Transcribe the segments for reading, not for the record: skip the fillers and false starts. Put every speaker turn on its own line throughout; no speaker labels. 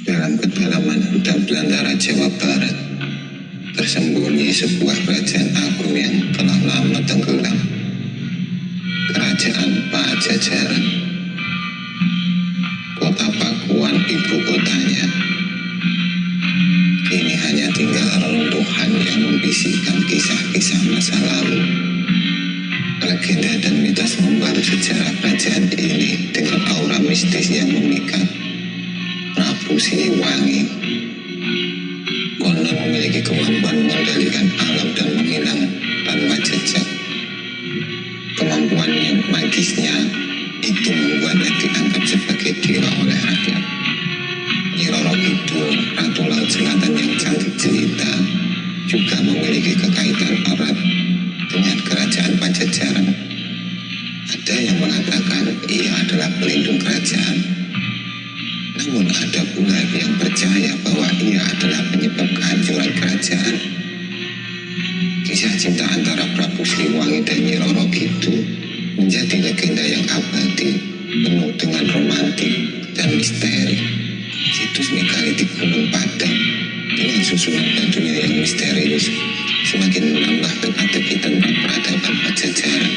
Dalam kedalaman hutan belantara Jawa Barat, tersembunyi sebuah kerajaan agung yang telah lama tenggelam. Kerajaan Pajajaran. Kota Pakuan ibu kotanya kini hanya tinggal reruntuhan yang membisikkan kisah-kisah masa lalu. Legenda dan mitos membalut sejarah kerajaan ini dengan aura mistis yang memikat. Prabu Siliwangi konon memiliki kemampuan mengendalikan alam dan menghilang tanpa jejak. Kemampuan yang magisnya itu membuatnya dianggap sebagai dewa oleh rakyat. Nyi Roro Kidul, Ratu Laut Selatan yang cantik jelita, juga memiliki kekaitan erat dengan kerajaan Pajajaran. Ada yang mengatakan ia adalah pelindung kerajaan. Namun ada pula yang percaya bahwa ia adalah penyebab kehancuran kerajaan. Kisah cinta antara Prabu Siliwangi dan Nyi Roro Kidul menjadi legenda yang abadi, penuh dengan romantik dan misteri. Situs megalitik Gunung Padang dengan susunan batunya yang misterius semakin menambah teka-teki tentang peradaban Pajajaran.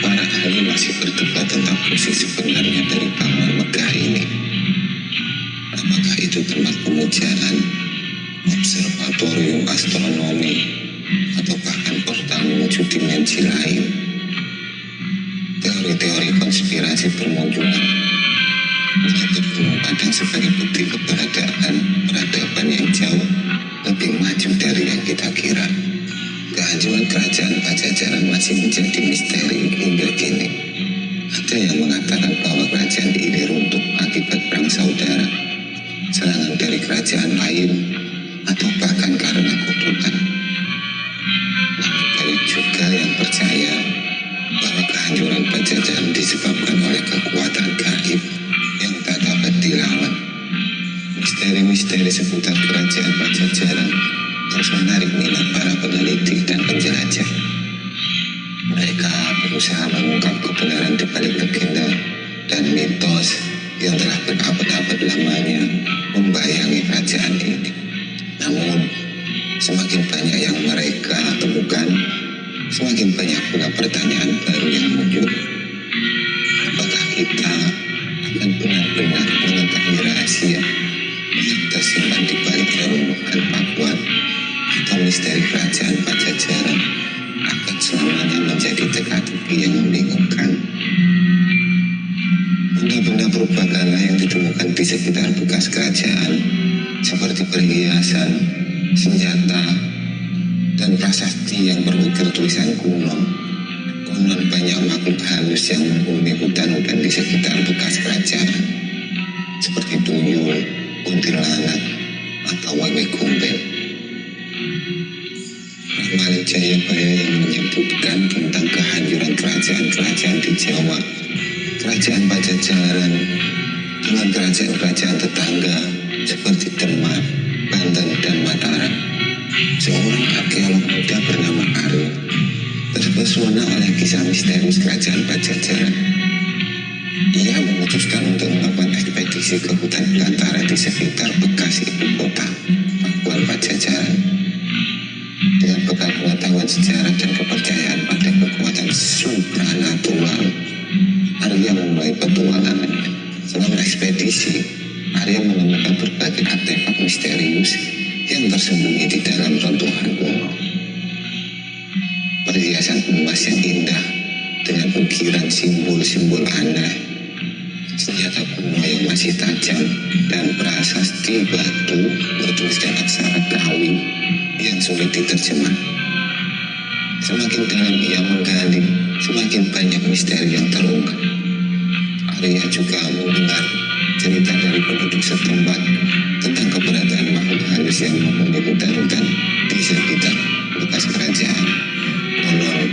Para ahli masih berdebat tentang fungsi sebenarnya dari bangunan megah ini. Apakah itu tempat pemujaan, observatorium astronomi, atau bahkan portal menuju dimensi lain? Teori-teori konspirasi bermunculan, menyebut Gunung Padang sebagai bukti keberadaan peradaban yang jauh lebih maju dari yang kita kira. Kehancuran kerajaan Pajajaran masih menjadi misteri hingga kini. Ada yang mengatakan bahwa kerajaan ini runtuh akibat perang saudara, serangan dari kerajaan lain, atau bahkan karena kutukan. Namun banyak juga yang percaya bahwa kehancuran Pajajaran disebabkan oleh kekuatan gaib yang tak dapat dilawan. Misteri-misteri seputar kerajaan Pajajaran terus menarik minat para peneliti dan penjelajah. Mereka berusaha mengungkap kebenaran di balik legenda dan mitos yang telah berabad-abad lamanya membayangi kerajaan ini. Namun, semakin banyak yang mereka temukan, semakin banyak pula pertanyaan baru yang muncul. Apakah kita akan benar-benar mengetahui rahasia yang tersimpan di balik reruntuhan Pakuan, atau misteri kerajaan Pajajaran akan selamanya menjadi teka-teki yang membingungkan? Benda-benda purbakala yang ditemukan di sekitar bekas kerajaan, seperti perhiasan, senjata, dan prasasti yang berukir tulisan kuno. Konon banyak makhluk halus yang menghuni hutan-hutan di sekitar bekas kerajaan, seperti tuyul, kuntilanak, atau wewe gombel. Ramalan Jayabaya yang menyebutkan tentang kehancuran kerajaan-kerajaan di Jawa, kerajaan Pajajaran, dengan kerajaan-kerajaan tetangga seperti Demak, Banten, dan Mataram. Seorang arkeolog muda bernama Aryo terpesona oleh kisah misterius kerajaan Pajajaran. Ia memutuskan untuk melakukan ekspedisi ke hutan belantara di sekitar bekas ibu kota, Pakuan Pajajaran. Dengan bekal pengetahuan sejarah dan kepercayaan pada kekuatan supranatural, Arya memulai petualangannya. Selama ekspedisi, Arya menemukan berbagai artefak misterius yang tersembunyi di dalam runtuhan kuno. Perhiasan emas yang indah dengan ukiran simbol-simbol aneh, senjata kuno yang masih tajam, dan prasasti batu bertuliskan aksara Kawi yang sulit diterjemah. Semakin dalam ia menggali, semakin banyak misteri yang terungkap. Arya juga mendengar cerita dari penduduk setempat tentang keberadaan makhluk halus yang menghuni hutan-hutan di sekitar bekas kerajaan. Konon,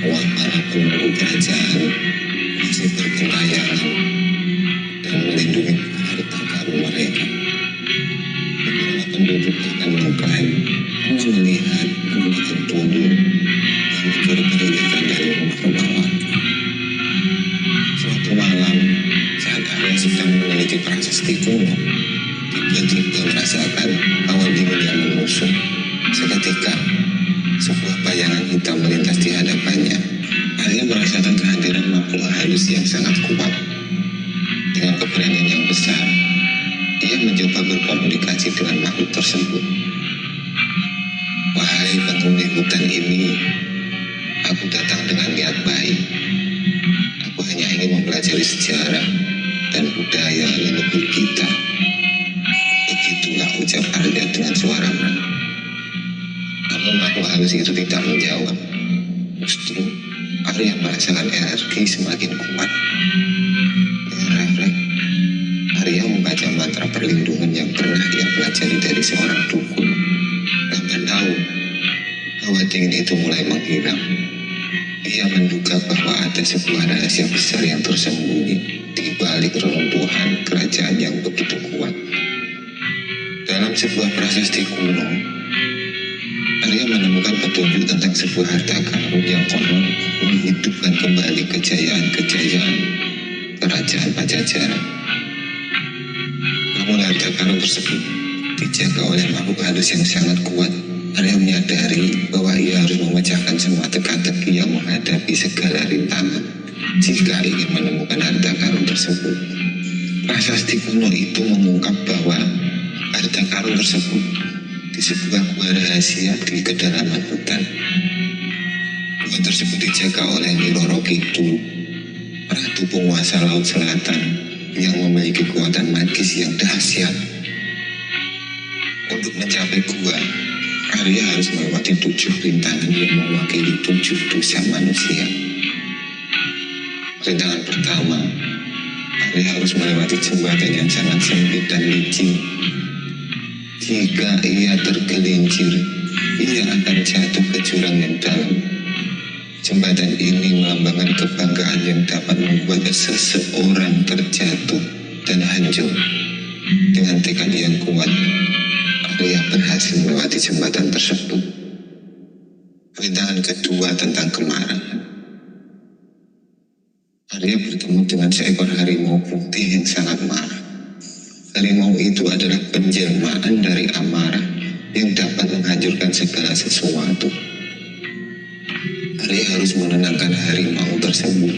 awal para penduduk kerajaan masih berkelayangan dan melindungi harta karun mereka. Ki Prasasti kuno tiba-tiba merasakan hawa dingin yang menusuk. Seketika, sebuah bayangan hitam melintas di hadapannya. Arya merasakan kehadiran makhluk halus yang sangat kuat. Dengan keberanian yang besar, ia mencoba berkomunikasi dengan makhluk tersebut. Wahai penghuni hutan ini, aku datang dengan niat baik. Aku hanya ingin mempelajari sejarah dan budaya leluhur kita. Begitulah ucap Arya dengan suara merang. Namun makhluk halus itu tidak menjawab. Justru Arya merasakan energi semakin kuat. Dengan refleks, Arya membaca mantra perlindungan yang pernah ia pelajari dari seorang dukun. Lambat laun, hawa dingin itu mulai menghilang. Ia menduga bahwa ada sebuah rahasia besar yang tersembunyi di balik reruntuhan kerajaan yang begitu kuat. Dalam sebuah prasasti kuno, Arya menemukan petunjuk tentang sebuah harta karun yang konon menghidupkan kembali kejayaan-kejayaan kerajaan Pajajaran. Namun harta karun tersebut dijaga oleh makhluk halus yang sangat kuat. Arya menyadari bahwa ia harus memecahkan semua teka-teki yang menghadapi segala rintangan jika ingin menemukan harta karun tersebut. Prasasti kuno itu mengungkap bahwa harta karun tersebut di sebuah gua rahasia di kedalaman hutan. Gua tersebut dijaga oleh Nyi Roro Kidul, ratu penguasa laut selatan yang memiliki kekuatan magis yang dahsyat. Untuk mencapai gua, Arya harus melewati 7 rintangan yang mewakili 7 dosa manusia. Rintangan pertama, Arya harus melewati jembatan yang sangat sempit dan licin. Jika ia tergelincir, ia akan jatuh ke jurang yang dalam. Jembatan ini melambangkan kebanggaan yang dapat membuat seseorang terjatuh dan hancur. Dengan tekad yang kuat, Arya berhasil melewati jembatan tersebut. Rintangan kedua tentang kemarahan. Arya bertemu dengan seekor harimau putih yang sangat marah. Harimau itu adalah penjelmaan dari amarah yang dapat menghancurkan segala sesuatu. Arya harus menenangkan harimau tersebut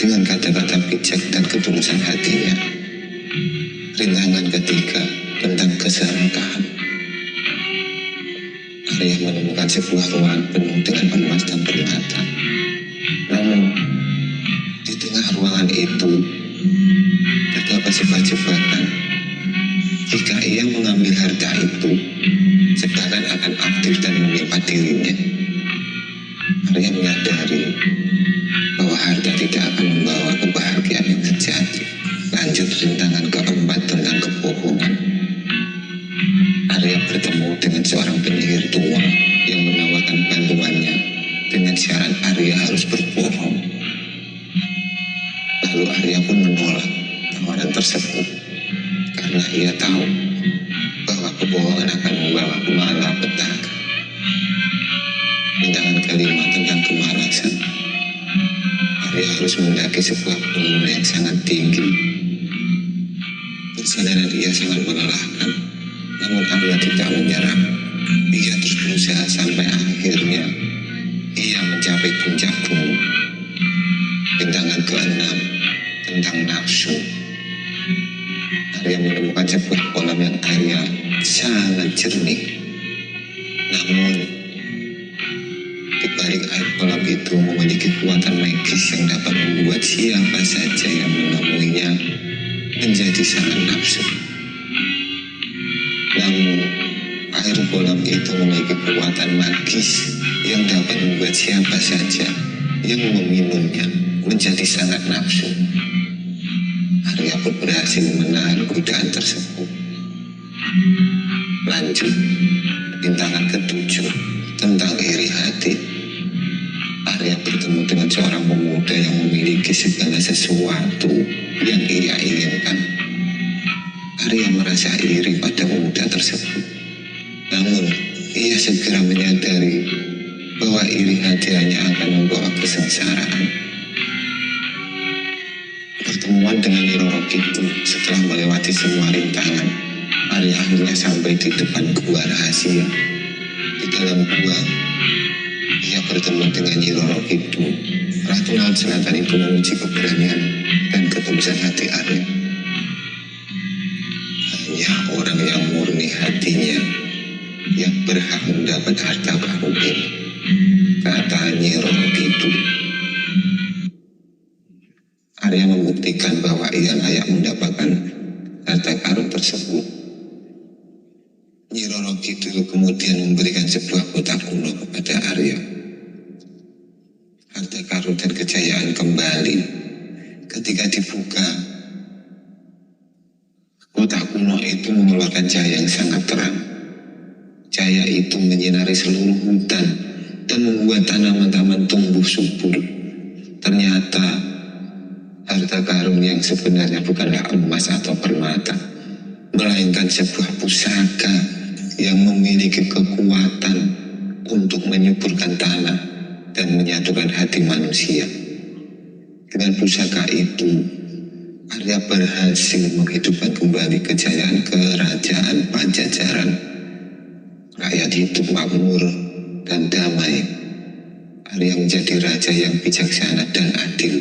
dengan kata-kata bijak dan ketulusan hatinya. Rintangan ketiga tentang keserakahan. Arya menemukan sebuah ruangan penuh dengan emas dan permata. Namun, di tengah ruangan itu terdapat sebuah jebakan. Jika ia mengambil harta itu, jebakan akan aktif dan menimpa dirinya. Arya menyadari bahwa harta tidak akan membawa kebahagiaan yang sejati. Lanjut rintangan keempat tentang kebohongan. Arya bertemu dengan seorang penyihir tua yang menawarkan bantuannya dengan syarat Arya harus berbohong. Lalu Arya pun menolak tawaran tersebut karena ia tahu bahwa kebohongan akan membawa malapetaka. Rintangan kelima tentang kemalasan. Arya harus mendaki sebuah gunung yang sangat tinggi. Perjalanan ia sangat melelahkan, namun Arya tidak menyerah. Ia terus berusaha sampai akhirnya ia mencapai puncak gunung. Rintangan keenam tentang nafsu. Arya menemukan sebuah kolam yang airnya sangat jernih. Namun, di balik air kolam itu memiliki kekuatan magis yang dapat membuat siapa saja yang menemuinya menjadi sangat nafsu. Namun, air kolam itu memiliki kekuatan magis yang dapat membuat siapa saja yang meminumnya menjadi sangat nafsu. Arya pun berhasil menahan godaan tersebut. Lanjut, rintangan ketujuh tentang iri hati. Arya bertemu dengan seorang pemuda yang memiliki segala sesuatu yang ia inginkan. Arya merasa iri pada pemuda tersebut. Namun, ia segera menyadari bahwa iri hati hanya akan membawa kesengsaraan. Pertemuan dengan Nyi Roro itu, setelah melewati semua rintangan, Arya akhirnya sampai di depan gua rahasia. Di dalam gua, ia bertemu dengan Nyi Roro Kidul. Ratu Laut Selatan itu menguji keberanian dan ketulusan hati Arya. Hanya orang yang murni hatinya yang berhak mendapat harta karun ini, kata Nyi Roro Kidul. Arya membuktikan bahwa ia layak mendapatkan harta karun tersebut. Nyi Roro Kidul kemudian memberikan sebuah kotak kuno kepada Arya. Harta karun dan kejayaan kembali. Ketika dibuka, kotak kuno itu mengeluarkan cahaya yang sangat terang. Cahaya itu menyinari seluruh hutan dan membuat tanaman-tanaman tumbuh subur. Ternyata harta karun yang sebenarnya bukanlah emas atau permata, melainkan sebuah pusaka yang memiliki kekuatan untuk menyuburkan tanah dan menyatukan hati manusia. Dengan pusaka itu, Arya berhasil menghidupkan kembali kejayaan kerajaan Pajajaran. Rakyat hidup makmur dan damai. Arya menjadi raja yang bijaksana dan adil.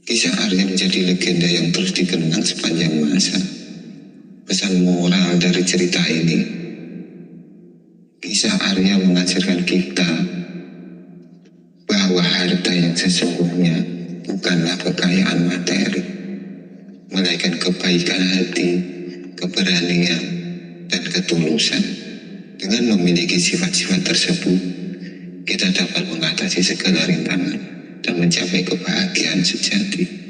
Kisah Arya menjadi legenda yang terus dikenang sepanjang masa. Pesan moral dari cerita ini, kisah Arya mengajarkan kita bahwa harta yang sesungguhnya bukanlah kekayaan materi, melainkan kebaikan hati, keberanian, dan ketulusan. Dengan memiliki sifat-sifat tersebut, kita dapat mengatasi segala rintangan dan mencapai kebahagiaan sejati.